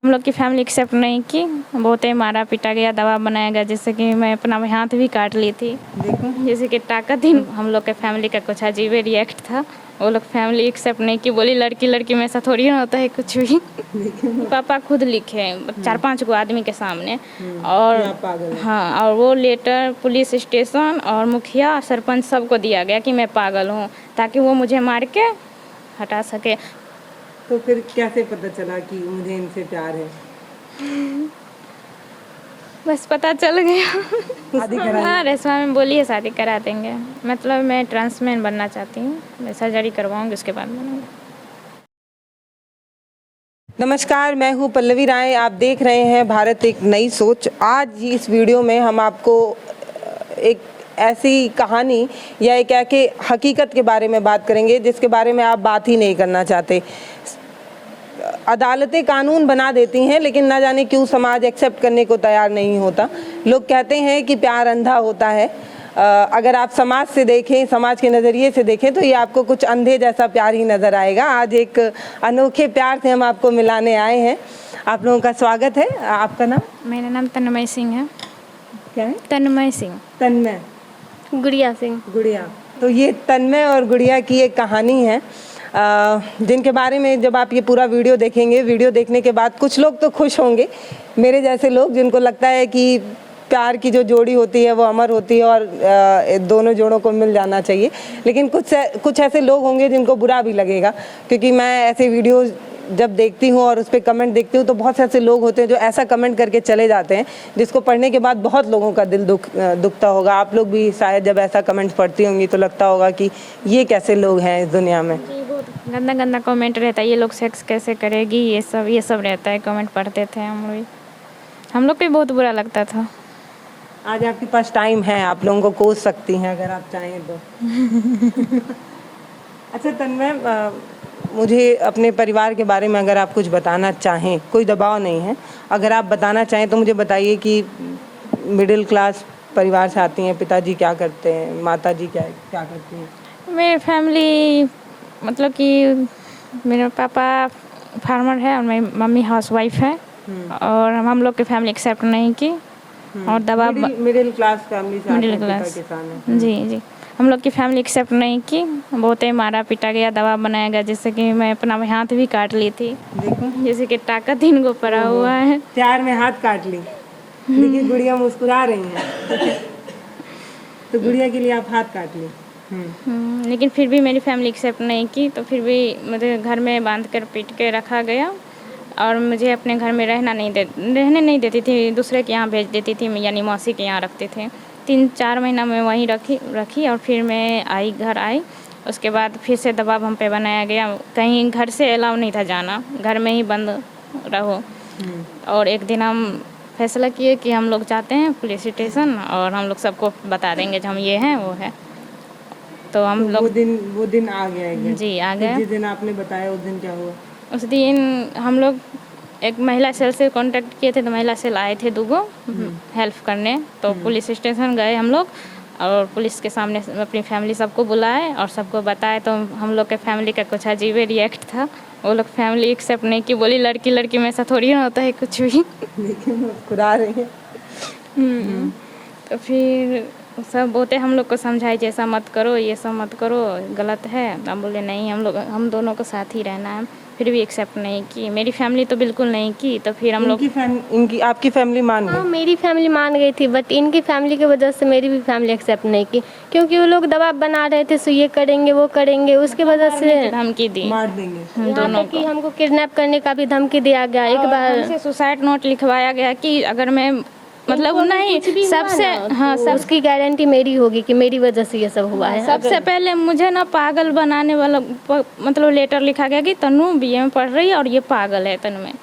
हम लोग की फैमिली एक्सेप्ट नहीं की, बहुत ही मारा पीटा गया, दवा बनाया गया, जिससे कि मैं अपना हाथ भी काट ली थी। देखो जैसे कि ताकत ही हम लोग के फैमिली का कुछ अजीब रिएक्ट था। वो लोग फैमिली एक्सेप्ट नहीं की, बोली लड़की लड़की में ऐसा थोड़ी ना होता है कुछ भी। पापा खुद लिखे 4-5 गो आदमी के सामने और पागल है। हाँ, और वो लेटर पुलिस स्टेशन और मुखिया सरपंच सबको दिया गया कि मैं पागल हूँ, ताकि वो मुझे मार के हटा सके। तो फिर कैसे पता चला कि मुझे इनसे प्यार है? बस पता चल गया। शादी करा हाँ, रेशमा में बोली है शादी करा देंगे। मतलब मैं ट्रांसमैन बनना चाहती हूँ, मैं सर्जरी करवाऊँगी, उसके बाद बनूँगी। नमस्कार, मैं हूँ पल्लवी राय। आप देख रहे हैं भारत एक नई सोच। आज इस वीडियो में हम आपको एक ऐसी कहानी या एक ऐसे हकीकत के बारे में बात करेंगे जिसके बारे में आप बात ही नहीं करना चाहते। अदालतें कानून बना देती हैं, लेकिन ना जाने क्यों समाज एक्सेप्ट करने को तैयार नहीं होता। लोग कहते हैं कि प्यार अंधा होता है। अगर आप समाज से देखें, समाज के नज़रिए से देखें, तो ये आपको कुछ अंधे जैसा प्यार ही नज़र आएगा। आज एक अनोखे प्यार से हम आपको मिलाने आए हैं। आप लोगों का स्वागत है। आपका नाम? मेरा नाम तन्मय सिंह है। क्या है? तन्मय सिंह। तन्मय। गुड़िया सिंह। गुड़िया। तो ये तन्मय और गुड़िया की एक कहानी है, जिनके बारे में जब आप ये पूरा वीडियो देखेंगे, वीडियो देखने के बाद कुछ लोग तो खुश होंगे, मेरे जैसे लोग जिनको लगता है कि प्यार की जो जोड़ी होती है वो अमर होती है और दोनों जोड़ों को मिल जाना चाहिए। लेकिन कुछ ऐसे लोग होंगे जिनको बुरा भी लगेगा, क्योंकि मैं ऐसे वीडियो जब देखती हूँ और उस पर कमेंट देखती हूँ तो बहुत से ऐसे लोग होते हैं जो ऐसा कमेंट करके चले जाते हैं जिसको पढ़ने के बाद बहुत लोगों का दिल दुखता होगा। आप लोग भी शायद जब ऐसा कमेंट पढ़ती होंगी तो लगता होगा कि ये कैसे लोग हैं इस दुनिया में। गंदा गंदा कमेंट रहता है, ये लोग सेक्स कैसे करेगी, ये सब रहता है। कमेंट पढ़ते थे हम लोग को भी बहुत बुरा लगता था। आज आपके पास टाइम है, आप लोगों को कोस सकती हैं अगर आप चाहें तो। अच्छा तन्मय, मुझे अपने परिवार के बारे में अगर आप कुछ बताना चाहें, कोई दबाव नहीं है, अगर आप बताना चाहें तो मुझे बताइए कि मिडिल क्लास परिवार से आती हैं, पिताजी क्या करते हैं, माताजी क्या क्या करती हैं? मेरी फैमिली मतलब कि मेरे पापा फार्मर है और मेरी मम्मी हाउसवाइफ है। और हम लोग की फैमिली एक्सेप्ट नहीं की और दवा मिडिल क्लास फैमिली से आते हैं, पिता क्लास। किसान हैं। जी, हम लोग की फैमिली एक्सेप्ट नहीं की, बहुत ही मारा पीटा गया, दवा बनाया गया, जिससे कि मैं अपना हाथ भी काट ली थी। देखो जैसे कि ताकत इनको पड़ा हुआ है। प्यार में हाथ काट ली। देखिए गुड़िया मुस्कुरा रही हैं। तो गुड़िया के लिए आप हाथ काट ली। लेकिन फिर भी मेरी फैमिली एक्सेप्ट नहीं की, तो फिर भी मुझे घर में बांध कर पीट के रखा गया और मुझे अपने घर में रहने नहीं देती थी, दूसरे के यहाँ भेज देती थी, यानी मौसी के यहाँ रखते थे। 3-4 महीना में वहीं रखी और फिर मैं घर आई। उसके बाद फिर से दबाव हम पे बनाया गया, कहीं घर से अलाउ नहीं था जाना, घर में ही बंद रहो। और एक दिन हम फैसला किए कि हम लोग जाते हैं पुलिस स्टेशन और हम लोग सबको बता देंगे जो हम ये हैं वो है। तो हम लोग वो दिन आ गया। जी आ गया। जिस दिन आपने बताया उस दिन क्या हुआ? उस दिन हम लोग एक महिला सेल से कांटेक्ट किए थे, तो महिला सेल आए थे 2 गो हेल्प करने। तो पुलिस स्टेशन गए हम लोग और पुलिस के सामने अपनी फैमिली सबको बुलाए और सबको बताए। तो हम लोग के फैमिली का कुछ अजीब रिएक्ट था। वो लोग फैमिली एक्सेप्ट नहीं की, बोली लड़की लड़की में ऐसा थोड़ी ना होता है कुछ भी। लेकिन मुस्कुरा रही है। तो फिर सब बोलते हम लोग को समझाए ऐसा मत करो, ये सब मत करो, गलत है। हम बोले नहीं, हम दोनों को साथ ही रहना है। फिर भी एक्सेप्ट नहीं की, मेरी फैमिली तो बिल्कुल नहीं की। तो फिर हम लोग आपकी फैमिली मान गई? हाँ, मेरी फैमिली मान गई थी, बट इनकी फैमिली की वजह से मेरी भी फैमिली एक्सेप्ट नहीं की, क्योंकि वो लोग दबाव बना रहे थे, सो ये करेंगे वो करेंगे, उसकी वजह से धमकी दी, मार देंगे हम दोनों को। हमको किडनैप करने का भी धमकी दिया गया। एक बार हमसे सुसाइड नोट लिखवाया गया कि अगर मैं मतलब नहीं सबसे हाँ सब उसकी गारंटी मेरी होगी कि मेरी वजह से ये सब हुआ है। सबसे पहले मुझे ना पागल बनाने वाला मतलब लेटर लिखा गया कि तनु बीए में पढ़ रही है और ये पागल है, तनु में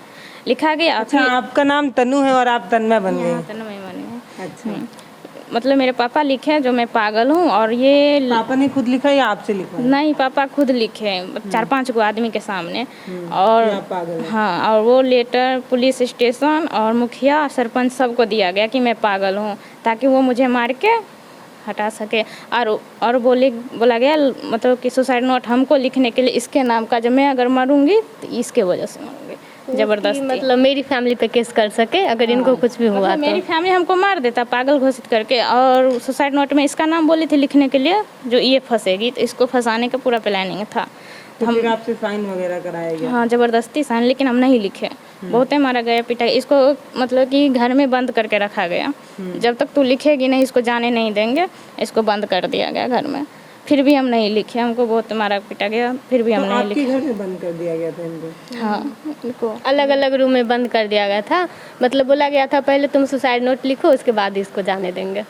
लिखा गया। अच्छा, आपका नाम तनु है और आप तन्मय बन गए? तन्मय बन गए। अच्छा, मतलब मेरे पापा लिखे जो मैं पागल हूँ, और ये पापा ने खुद लिखा या आपसे लिखा? नहीं, पापा खुद लिखे 4-5 गो आदमी के सामने। और पागल है। हाँ, और वो लेटर पुलिस स्टेशन और मुखिया सरपंच सबको दिया गया कि मैं पागल हूँ, ताकि वो मुझे मार के हटा सके। और बोला गया मतलब कि सुसाइड नोट हमको लिखने के लिए इसके नाम का, जब मैं अगर मरूंगी तो इसके वजह से मरूंगी। ज़बरदस्ती। मतलब मेरी फैमिली पे केस कर सके अगर इनको कुछ भी हुआ मतलब तो। मेरी फैमिली हमको मार देता पागल घोषित करके, और सुसाइड नोट में इसका नाम बोली थी लिखने के लिए, जो ये फंसेगी, तो इसको फंसाने का पूरा प्लानिंग था। तो फिर आपसे साइन वगैरह कराया गया? हाँ, ज़बरदस्ती साइन, लेकिन हम नहीं लिखे। बहुते मारा गया, पिटाई, इसको मतलब कि घर में बंद करके रखा गया। जब तक तू लिखेगी नहीं, इसको जाने नहीं देंगे, इसको बंद कर दिया गया घर में। फिर भी हम नहीं लिखे, हमको बहुत मारा पीटा गया, फिर भी हम तो नहीं आपके लिखे। घर में बंद कर दिया गया था इनको? हाँ, इनको अलग अलग रूम में बंद कर दिया गया था। मतलब बोला गया था पहले तुम सुसाइड नोट लिखो, उसके बाद इसको जाने देंगे।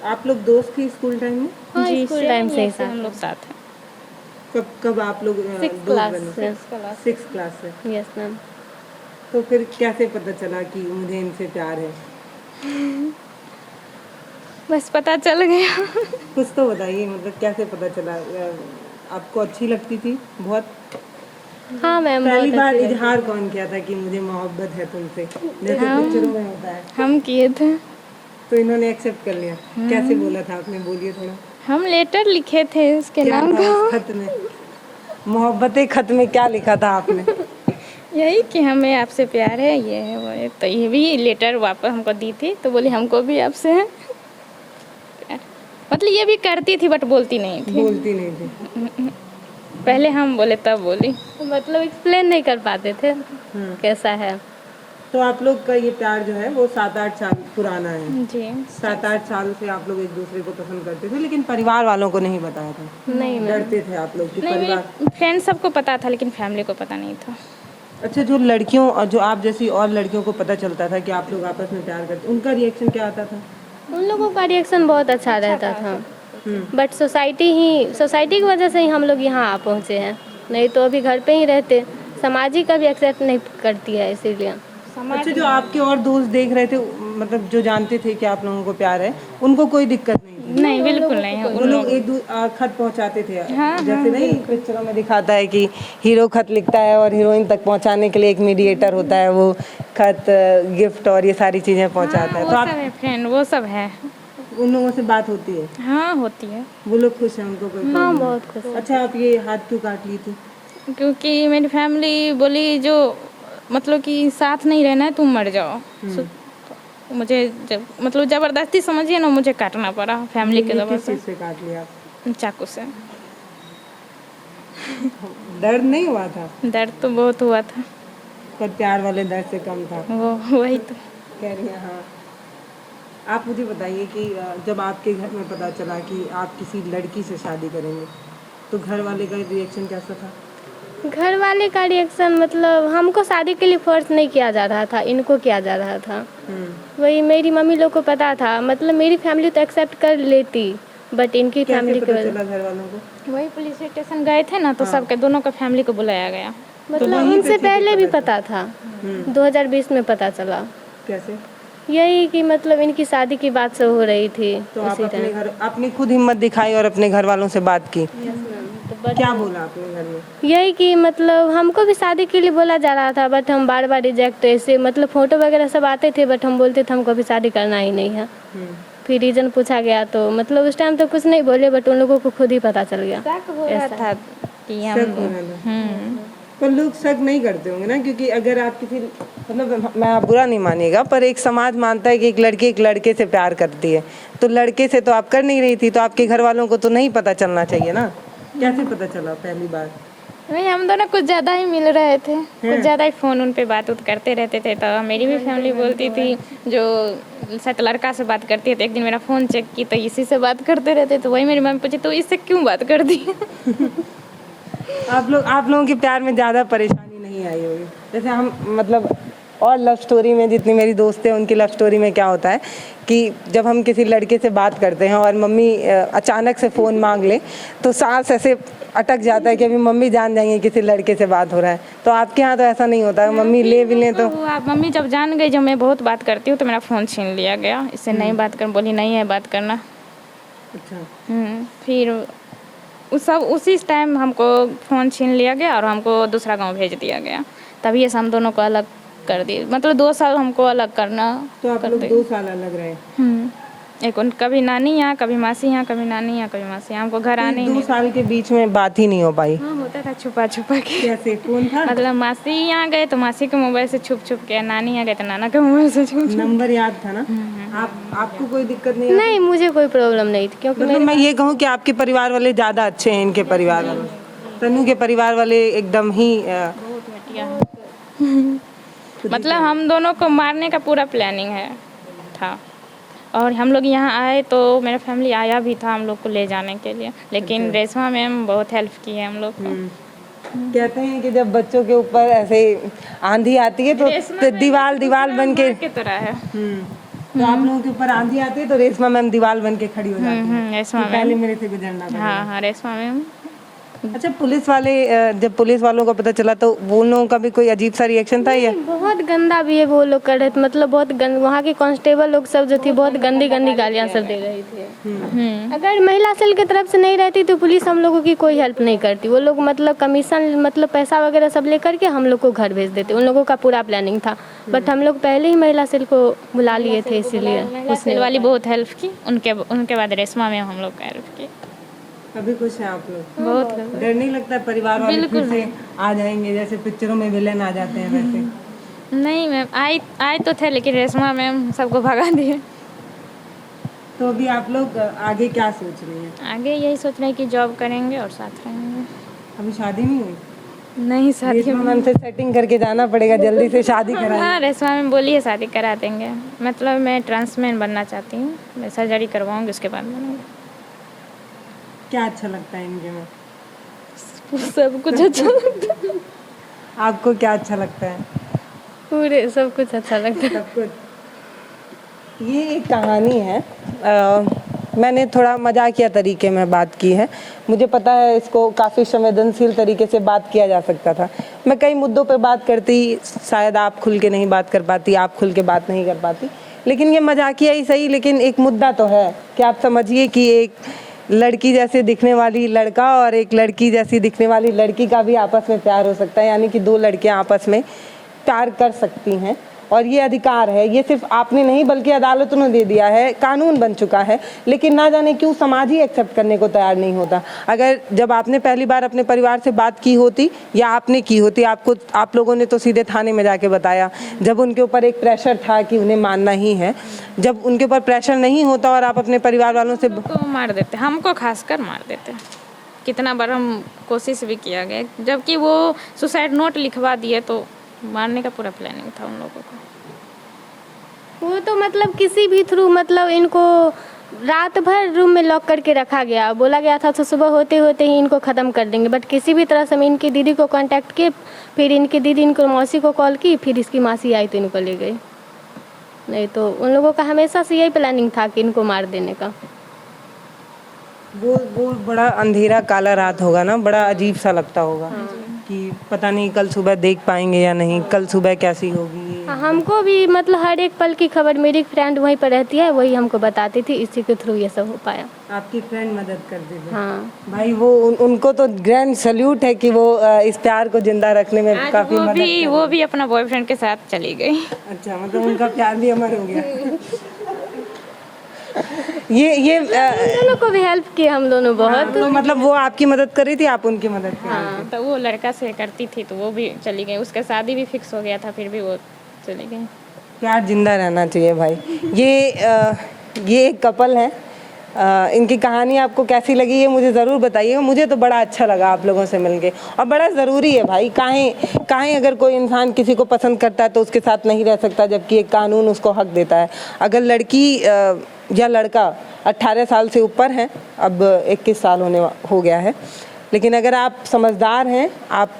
आप लोग दोस्त थी स्कूल टाइम में? हाँ, जी, स्कूल टाइम से ही हम लोग साथ हैं। कब कब आप लोग 6th दोस्त क्लास बने? से। 6th क्लास से। Yes ma'am. तो फिर कैसे पता चला कि मुझे इनसे प्यार है? बस पता चल गया। कुछ तो बताइए, मतलब कैसे पता चला? आपको अच्छी लगती थी बहुत? हाँ मैम, पहली बहुत बार अच्छी लगी। इजहार कौन किया था कि मुझे मोहब्बत है तुमसे, जैसे पिक्चरों में होता है? हम किए थे। तो इन्होंने एक्सेप्ट कर लिया? कैसे बोला था आपने, बोलिए थोड़ा। हम लेटर लिखे थे उसके क्या नाम था का। उस खत में? मोहब्बत खत में क्या लिखा था आपने? यही कि हमें आपसे प्यार है, ये है वो है। तो ये भी लेटर वापस हमको दी थी, तो बोली हमको भी आपसे है प्यार। मतलब ये भी करती थी बट बोलती नहीं थी। बोलती नहीं थी? पहले हम बोले तब बोली। मतलब एक्सप्लेन नहीं कर पाते थे कैसा है। तो आप लोग का ये प्यार जो है वो 7-8 साल पुराना है? जी 7-8 साल से आप लोग एक दूसरे को पसंद करते थे, लेकिन परिवार वालों को नहीं बताया था? नहीं मैम। डरते थे आप लोग कि नहीं, परिवार? मेरे फ्रेंड सबको पता था, लेकिन फैमिली को पता नहीं था। अच्छा, जो लड़कियों और जो आप जैसी और लड़कियों को पता चलता था कि आप लोग आपस में प्यार करते, उनका रिएक्शन क्या आता था? उन लोगों का रिएक्शन बहुत अच्छा रहता था। बट सोसाइटी की वजह से ही हम लोग यहाँ आ पहुँचे हैं, नहीं तो अभी घर पे ही रहते। समाज ही कभी एक्सेप्ट नहीं करती है, इसीलिए। अच्छा, जो आपके और दोस्त देख रहे थे, मतलब जो जानते थे कि आप लोगों को प्यार है, उनको कोई दिक्कत नहीं थी? नहीं, बिल्कुल नहीं। वो लोग खत पहुंचाते थे? जैसे नहीं पिक्चरों में दिखाता है कि हीरो खत लिखता है और हीरोइन तक पहुंचाने के लिए एक मीडिएटर होता है, वो खत, गिफ्ट और ये सारी चीजें पहुंचाता है। वो तो सब आप है फ्रेंड, वो सब है। उन लोगों से बात होती है? हाँ, होती है। वो लोग खुश हैं, उनको कोई हाँ, problem बहुत खुश नहीं? है। अच्छा, आप ये हाथ क्यों काट ली थी? क्योंकि मेरी फैमिली बोली जो मतलब कि साथ नहीं रहना है, तुम मर जाओ। तो मुझे जब मतलब ज़बरदस्ती समझिए ना, मुझे काटना पड़ा फैमिली के ये दबाव किस से, चीज़ से काट लिया आप? चाकू से। दर्द नहीं हुआ था? दर्द तो बहुत हुआ था, पर प्यार वाले दर्द से कम था, वो वही तो। कह रही हैं। हाँ, आप मुझे बताइए कि जब आपके घर में पता चला कि आप किसी लड़की से शादी करेंगे, तो घर वाले का रिएक्शन कैसा था? घर वाले का रिएक्शन मतलब हमको शादी के लिए फोर्स नहीं किया जा रहा था, इनको किया जा रहा था। वही मेरी मम्मी लोग को पता था, मतलब मेरी फैमिली तो एक्सेप्ट कर लेती, बट इनकी कैसे फैमिली की पता वजह चला घर वालों को? वही पुलिस स्टेशन गए थे ना, तो सबके दोनों का फैमिली को बुलाया गया। मतलब वहीं पे उनसे थी पहले कि भी पता पता था। 2020 में पता चला। कैसे? यही कि मतलब इनकी शादी की बात से हो रही थी तो आप उसी अपने टाइम। घर, आपने खुद हिम्मत दिखाई और अपने घर वालों से बात की? तो क्या बोला आपने घर में? यही कि मतलब हमको भी शादी के लिए बोला जा रहा था, बट हम बार बार रिजेक्ट, ऐसे मतलब फोटो वगैरह सब आते थे, बट हम बोलते थे हमको अभी शादी करना ही नहीं है। फिर रीजन पूछा गया तो मतलब उस टाइम तो कुछ नहीं बोले, बट उन लोगों को खुद ही पता चल गया। शक हो रहा था कि हम शक हो रहा था। पर लोग शक नहीं करते होंगे ना, क्योंकि अगर आप किसी, मतलब मैं, आप बुरा नहीं मानिएगा, पर एक समाज मानता है कि एक लड़की एक लड़के से प्यार करती है, तो लड़के से तो आप कर नहीं रही थी, तो आपके घर वालों को तो नहीं पता चलना चाहिए ना? कैसे पता चला पहली बार? नहीं, हम दोनों कुछ ज़्यादा ही मिल रहे थे, कुछ ज़्यादा ही फ़ोन उन पे बात उत करते रहते थे। तो मेरी भी फैमिली बोलती थी, जो शायद लड़का से बात करती है, तो एक दिन मेरा फ़ोन चेक की तो इसी से बात करते रहते। तो वही मेरी मम्मी पूछी, तो इससे क्यों बात कर दी? आप लोगों के प्यार में ज़्यादा परेशानी नहीं आई होगी? जैसे हम, मतलब और लव स्टोरी में जितनी मेरी दोस्त है, उनकी लव स्टोरी में क्या होता है कि जब हम किसी लड़के से बात करते हैं और मम्मी अचानक से फ़ोन मांग ले, तो सांस ऐसे अटक जाता है कि अभी मम्मी जान जाएंगे किसी लड़के से बात हो रहा है। तो आपके यहाँ तो ऐसा नहीं होता है, मम्मी ले भी लें तो? आप मम्मी जब जान गई जब मैं बहुत बात करती हूँ, तो मेरा फ़ोन छीन लिया गया, इससे नहीं बात कर, बोली नहीं है बात करना। अच्छा। फिर उसी टाइम हमको फ़ोन छीन लिया गया और हमको दूसरा गांव भेज दिया गया। तभी ये हम दोनों को अलग कर दिए, मतलब 2 साल हमको अलग करना। तो आप लोग 2 साल अलग रहे? एक उन कभी नानी यहाँ, कभी मासी यहाँ, कभी नानी यहाँ, कभी मासी यहाँ। हमको घर आने ही 2 नहीं। साल के बीच में बात ही नहीं हो पाई। हाँ, होता था छुपा छुपा के। कैसे, कौन था? मतलब मासी यहाँ गए तो मासी के मोबाइल से छुप छुप के, नानी यहाँ गए तो नाना के मोबाइल से छुप छुप। नंबर याद था ना? आपको कोई दिक्कत नहीं? नहीं, मुझे कोई प्रॉब्लम नहीं थी, क्योंकि मतलब मैं ये कहूँ कि आपके परिवार वाले ज़्यादा अच्छे हैं इनके परिवार वाले। तनु के परिवार वाले एकदम ही बहुत घटिया है। मतलब हम दोनों को मारने का पूरा प्लानिंग है था, और हम लोग यहाँ आए तो मेरा फैमिली आया भी था हम लोग को ले जाने के लिए, लेकिन रेशमा मैम बहुत हेल्प की है हम लोग को। कहते हैं कि जब बच्चों के ऊपर ऐसे आंधी आती है तो दीवार बन के की तरह है। तो आप लोगों के ऊपर आंधी आती है तो रेशमा मैम दीवार बन के खड़ी हो जाती है। रेशमा मैम। पहले मेरे से गुजरना पड़ा। हाँ, रेशमा मैम। अच्छा, पुलिस वाले जब पुलिस वालों को पता चला तो वो लोगों का भी कोई अजीब सा रिएक्शन था या? बहुत गंदा भी है वो लोग कर रहे थे, मतलब बहुत वहाँ के कांस्टेबल लोग सब जो थी बहुत गंदी गंदी गालियाँ सब दे रही थी। अगर महिला सेल की तरफ से नहीं रहती तो पुलिस हम लोगों की कोई हेल्प नहीं करती। वो लोग मतलब कमीशन, मतलब पैसा वगैरह सब लेकर के हम लोग को घर भेज देते। उन लोगों का पूरा प्लानिंग था, बट हम लोग पहले ही महिला सेल को बुला लिए थे, इसीलिए उसने वाली बहुत हेल्प की। उनके बाद रेशमा मैम हम लोग का हेल्प की। अभी खुश हैं आप लोग? बहुत। डर नहीं लगता परिवार वाले फिर से आ जाएंगे जैसे पिक्चरों में विलेन आ जाते हैं वैसे? नहीं मैम, आए तो थे, लेकिन रेशमा मैम सबको भगा दिए। तो अभी आप लोग आगे क्या सोच रही हैं? आगे यही सोच रहे हैं कि जॉब करेंगे और साथ रहेंगे। अभी शादी नहीं हुई? नहीं, शादी। रेशमा मैम से सेटिंग करके जाना पड़ेगा, जल्दी से शादी करा। हाँ, रेशमा मैम बोली है शादी करा देंगे। मतलब मैं ट्रांसमैन बनना चाहती हूँ, मैं सर्जरी करवाऊँगी, उसके बाद बनूँगी। क्या अच्छा लगता है इनके में? सब कुछ अच्छा लगता है। आपको क्या अच्छा लगता है? पूरे सब कुछ अच्छा लगता है। सब कुछ। ये एक कहानी है, मैंने थोड़ा मजाकिया तरीके में बात की है। मुझे पता है इसको काफ़ी संवेदनशील तरीके से बात किया जा सकता था। मैं कई मुद्दों पर बात करती, शायद आप खुल के नहीं बात कर पाती, आप खुल के बात नहीं कर पाती, लेकिन ये मजाकिया ही सही, लेकिन एक मुद्दा तो है कि आप समझिए कि एक लड़की जैसे दिखने वाली लड़का और एक लड़की जैसी दिखने वाली लड़की का भी आपस में प्यार हो सकता है, यानी कि 2 लड़कियां आपस में प्यार कर सकती हैं, और ये अधिकार है। ये सिर्फ आपने नहीं बल्कि अदालतों ने दे दिया है, कानून बन चुका है, लेकिन ना जाने क्यों समाज ही एक्सेप्ट करने को तैयार नहीं होता। अगर जब आपने पहली बार अपने परिवार से बात की होती या आपने की होती, आप लोगों ने तो सीधे थाने में जाके बताया। जब उनके ऊपर एक प्रेशर था कि उन्हें मानना ही है, जब उनके ऊपर प्रेशर नहीं होता और आप अपने परिवार वालों से को मार देते, हमको खासकर मार देते। कितना बार हम कोशिश भी किया गया, जबकि वो सुसाइड नोट लिखवा दिए तो मारने का पूरा प्लानिंग था उन लोगों को। वो तो मतलब किसी भी थ्रू, मतलब इनको रात भर रूम में लॉक करके रखा गया, बोला गया था तो सुबह होते होते ही इनको ख़त्म कर देंगे, बट किसी भी तरह से हम इनकी दीदी को कांटेक्ट किए, फिर इनकी दीदी इनको मौसी को कॉल की, फिर इसकी मासी आई तो इनको ले गई। नहीं तो उन लोगों का हमेशा से यही प्लानिंग था कि इनको मार देने का। वो बड़ा अंधेरा काला रात होगा ना, बड़ा अजीब सा लगता होगा कि पता नहीं कल सुबह देख पाएंगे या नहीं, कल सुबह कैसी होगी। हमको भी मतलब हर एक पल की खबर, मेरी फ्रेंड वहीं पर रहती है, वही हमको बताती थी, इसी के थ्रू ये सब हो पाया। आपकी फ्रेंड मदद कर दी थी? हाँ भाई, वो उनको तो ग्रैंड सैल्यूट है कि वो इस प्यार को जिंदा रखने में काफी मदद वो भी अपना बॉयफ्रेंड के साथ चली गई। अच्छा, मतलब उनका प्यार भी अमर हो गया। ये दोनों को भी हेल्प की हम दोनों बहुत। तो मतलब वो आपकी मदद कर रही थी, आप उनकी मदद कर रही थी। तो वो लड़का से करती थी तो वो भी चली गई, उसका शादी भी फिक्स हो गया था, फिर भी वो चली गई। प्यार जिंदा रहना चाहिए भाई। ये एक कपल है, इनकी कहानी आपको कैसी लगी ये मुझे ज़रूर बताइएगा। मुझे तो बड़ा अच्छा लगा आप लोगों से मिलके, और बड़ा ज़रूरी है भाई। काहे अगर कोई इंसान किसी को पसंद करता है तो उसके साथ नहीं रह सकता, जबकि एक कानून उसको हक देता है। अगर लड़की या लड़का 18 साल से ऊपर है, अब 21 साल हो गया है, लेकिन अगर आप समझदार हैं, आप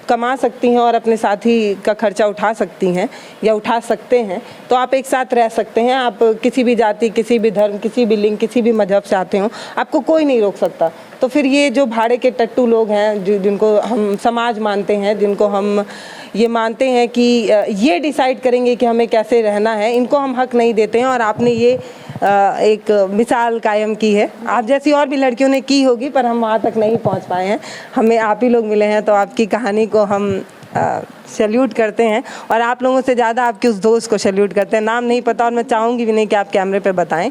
कमा सकती हैं और अपने साथी का खर्चा उठा सकती हैं या उठा सकते हैं, तो आप एक साथ रह सकते हैं। आप किसी भी जाति, किसी भी धर्म, किसी भी लिंग, किसी भी मजहब से आते हो, आपको कोई नहीं रोक सकता। तो फिर ये जो भाड़े के टट्टू लोग हैं, जिनको हम समाज मानते हैं, जिनको हम ये मानते हैं कि ये डिसाइड करेंगे कि हमें कैसे रहना है, इनको हम हक नहीं देते हैं। और आपने ये एक मिसाल कायम की है। आप जैसी और भी लड़कियों ने की होगी, पर हम वहाँ तक नहीं पहुँच पाए हैं। हमें आप ही लोग मिले हैं, तो आपकी कहानी को हम सैल्यूट करते हैं और आप लोगों से ज़्यादा आपके उस दोस्त को सैल्यूट करते हैं। नाम नहीं पता और मैं चाहूँगी भी नहीं कि आप कैमरे पे बताएं।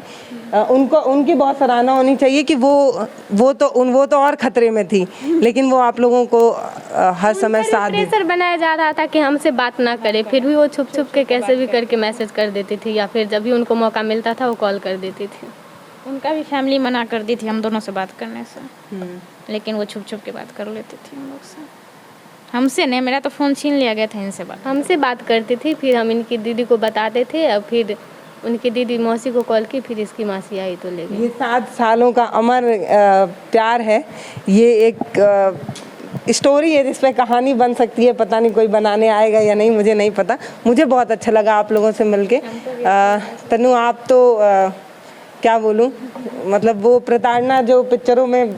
उनकी बहुत सराहना होनी चाहिए कि वो तो और ख़तरे में थी, लेकिन वो आप लोगों को हर समय साथ दी। प्रेशर बनाया जा रहा था कि हमसे बात ना करे, फिर भी वो छुप छुप के कैसे भी करके मैसेज कर देती थी, या फिर जब भी उनको मौका मिलता था वो कॉल कर देती थी। उनका भी फैमिली मना कर दी थी हम दोनों से बात करने से, लेकिन वो छुप छुप के बात कर लेती थी हम लोग से। हमसे नहीं, मेरा तो फ़ोन छीन लिया गया था इनसे बात। हमसे बात करती थी, फिर हम इनकी दीदी को बताते थे और फिर उनकी दीदी मौसी को कॉल की, फिर इसकी मासी आई तो ले गई। ये 7 सालों का अमर प्यार है। ये एक स्टोरी है जिस पे कहानी बन सकती है। पता नहीं कोई बनाने आएगा या नहीं, मुझे नहीं पता। मुझे बहुत अच्छा लगा आप लोगों से मिलके। तनु, आप तो क्या बोलूं, मतलब वो प्रताड़ना जो पिक्चरों में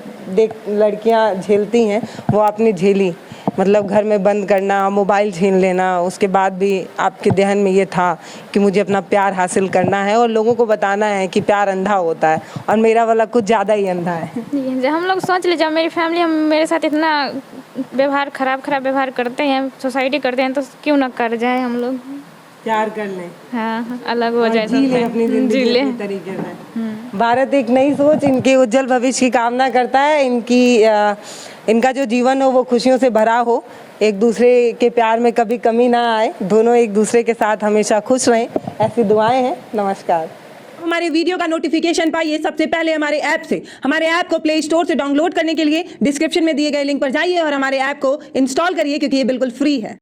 लड़कियां झेलती हैं वो आपने झेली। मतलब घर में बंद करना, मोबाइल छीन लेना, उसके बाद भी आपके ध्यान में ये था कि मुझे अपना प्यार हासिल करना है और लोगों को बताना है कि प्यार अंधा होता है और मेरा वाला कुछ ज़्यादा ही अंधा है। जब हम लोग सोच ले, जब मेरी फैमिली मेरे साथ इतना व्यवहार खराब व्यवहार करते हैं, सोसाइटी करते हैं, तो क्यों ना कर जाए हम लोग, प्यार कर लें। हाँ, अलग हो जाए, जी ले अपनी जिंदगी अपने तरीके से। भारत एक नई सोच, इनके उज्जवल भविष्य की कामना करता है। इनका जो जीवन हो वो खुशियों से भरा हो, एक दूसरे के प्यार में कभी कमी ना आए, दोनों एक दूसरे के साथ हमेशा खुश रहें, ऐसी दुआएं हैं। नमस्कार। हमारे वीडियो का नोटिफिकेशन पाइए सबसे पहले हमारे ऐप से। हमारे ऐप को प्ले स्टोर से डाउनलोड करने के लिए डिस्क्रिप्शन में दिए गए लिंक पर जाइए और हमारे ऐप को इंस्टॉल करिए, क्योंकि ये बिल्कुल फ्री है।